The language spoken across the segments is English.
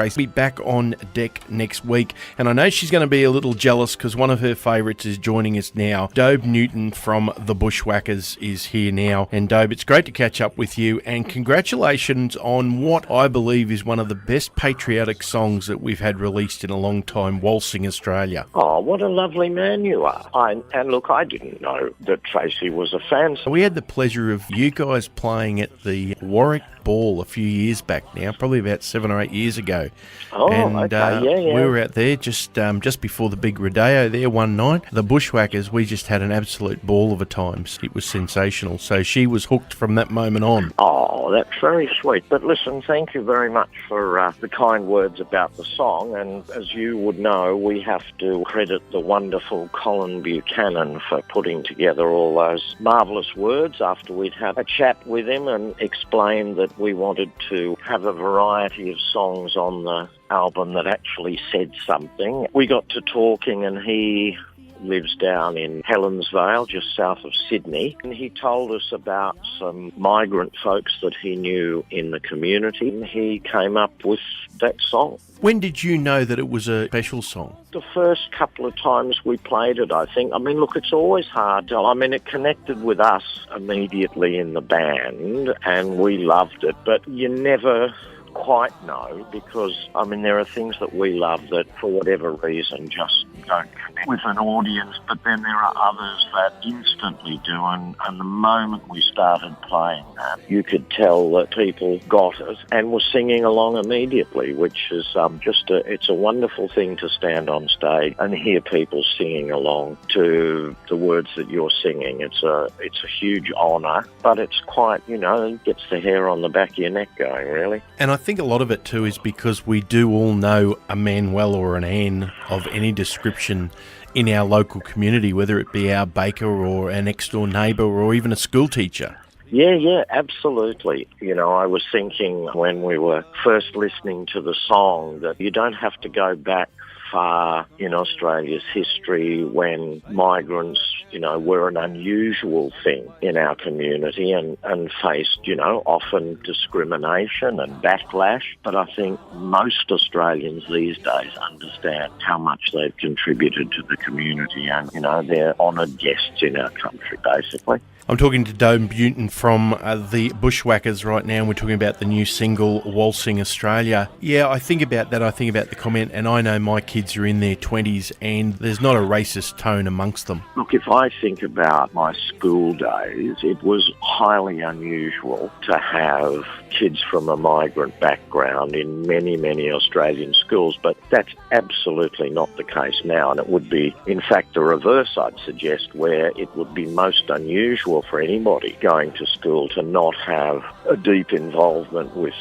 Tracy, be back on deck next week. And I know she's going to be a little jealous because one of her favourites is joining us now. Dobe Newton from the Bushwackers is here now. And Dobe, it's great to catch up with you, and congratulations on what I believe is one of the best patriotic songs that we've had released in a long time, Waltzing Australia. Oh, what a lovely man you are. And look, I didn't know that Tracy was a fan. We had the pleasure of you guys playing at the Warwick Ball a few years back now, probably about 7 or 8 years ago. Oh, and, okay, yeah. We were out there just before the big rodeo there one night. The Bushwackers, we just had an absolute ball of a time. It was sensational. So she was hooked from that moment on. Oh, that's very sweet. But listen, thank you very much for the kind words about the song. And as you would know, we have to credit the wonderful Colin Buchanan for putting together all those marvellous words after we'd had a chat with him and explained that we wanted to have a variety of songs on the album that actually said something. We got to talking, and he lives down in Helensvale, just south of Sydney, and he told us about some migrant folks that he knew in the community, and he came up with that song. When did you know that it was a special song? The first couple of times we played it, I think. I mean, look, it's always hard. I mean, it connected with us immediately in the band, and we loved it, but you never quite know, because I mean there are things that we love that for whatever reason just don't connect with an audience, but then there are others that instantly do, and the moment we started playing that, you could tell that people got it and were singing along immediately, which is it's a wonderful thing to stand on stage and hear people singing along to the words that you're singing. It's a huge honour, but it's quite, it gets the hair on the back of your neck going, really. And I think a lot of it too is because we do all know a Manuel or an Anne of any description in our local community, whether it be our baker or our next door neighbour or even a school teacher. Yeah, absolutely. I was thinking when we were first listening to the song that you don't have to go back far in Australia's history when migrants, were an unusual thing in our community and faced, often discrimination and backlash. But I think most Australians these days understand how much they've contributed to the community and, they're honoured guests in our country, basically. I'm talking to Dobe Newton from the Bushwackers right now, and we're talking about the new single, Waltzing Australia. Yeah, I think about that. I think about the comment, and I know my kids are in their 20s, and there's not a racist tone amongst them. Look, if I think about my school days, it was highly unusual to have kids from a migrant background in many, many Australian schools, but that's absolutely not the case now, and it would be, in fact, the reverse, I'd suggest, where it would be most unusual for anybody going to school to not have a deep involvement with,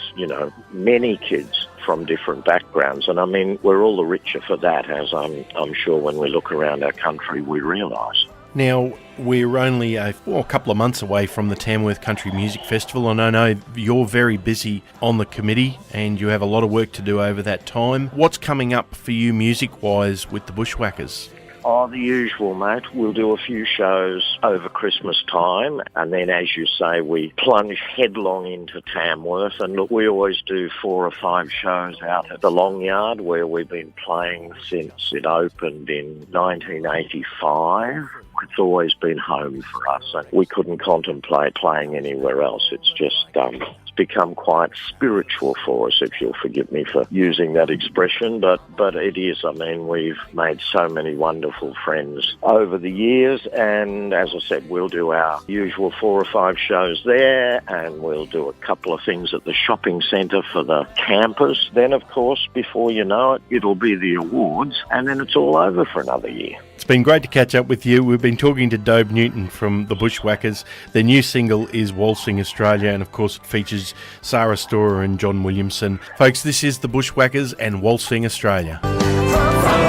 many kids from different backgrounds. And I mean, we're all the richer for that, as I'm sure when we look around our country we realise. Now, we're only a couple of months away from the Tamworth Country Music Festival, and I know you're very busy on the committee and you have a lot of work to do over that time. What's coming up for you music-wise with the Bushwackers? Oh, the usual, mate. We'll do a few shows over Christmas time, and then, as you say, we plunge headlong into Tamworth. And look, we always do 4 or 5 shows out at the Long Yard, where we've been playing since it opened in 1985. It's always been home for us, and we couldn't contemplate playing anywhere else. It's just it's become quite spiritual for us, if you'll forgive me for using that expression, but it is. I mean, we've made so many wonderful friends over the years, and as I said, we'll do our usual 4 or 5 shows there, and we'll do a couple of things at the shopping centre for the campers. Then, of course, before you know it, it'll be the awards, and then it's all over for another year. It's been great to catch up with you. We've been talking to Dobe Newton from the Bushwackers. Their new single is Waltzing Australia, and of course it features Sarah Storer and John Williamson. Folks, this is the Bushwackers and Waltzing Australia. From